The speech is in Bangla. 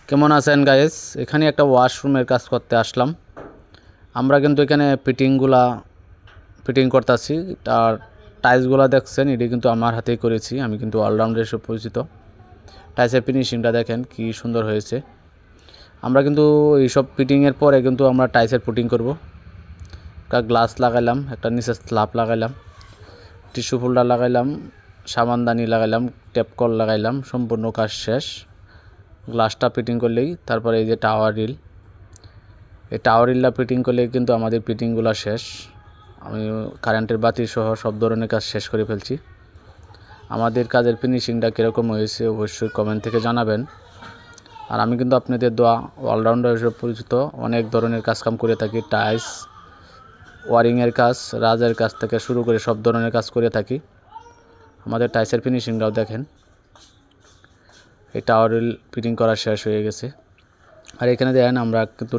কেমন আছেন গাইস? এখানে একটা ওয়াশরুমের কাজ করতে আসলাম। আমরা কিন্তু এখানে ফিটিং করতেছি। আর টাইলসগুলো দেখছেন, এটি কিন্তু আমার হাতেই করেছি। আমি কিন্তু অলরাউন্ডার হিসেবে পরিচিত। টাইলসের ফিনিশিংটা দেখেন কি সুন্দর হয়েছে। আমরা কিন্তু এইসব ফিটিংয়ের পরে কিন্তু আমরা টাইলসের পুটিং করব। একটা গ্লাস লাগাইলাম, একটা নিচে স্ল্যাব লাগাইলাম, টিস্যু হোল্ডার লাগাইলাম, সাবানদানি লাগাইলাম, টেপ কল লাগাইলাম। সম্পূর্ণ কাজ শেষ। গ্লাসটা ফিটিং করলেই তারপরে এই যে এই টাওয়ার রিলটা ফিটিং করলেই কিন্তু আমাদের ফিটিংগুলো শেষ। আমি কারেন্টের বাতি সহ সব ধরনের কাজ শেষ করে ফেলছি। আমাদের কাজের ফিনিশিংটা কীরকম হয়েছে অবশ্যই কমেন্ট থেকে জানাবেন। আর আমি কিন্তু আপনাদের দোয়া অলরাউন্ডার হিসেবে পরিচিত। অনেক ধরনের কাজকাম করে থাকি। টাইলস, ওয়ারিংয়ের কাজ, রাজের কাজ থেকে শুরু করে সব ধরনের কাজ করে থাকি। আমাদের টাইলসের ফিনিশিংটাও দেখেন। এই টাওয়ার রিল ফিটিং করা শেষ হয়ে গেছে। আর এখানে দেখেন আমরা কিন্তু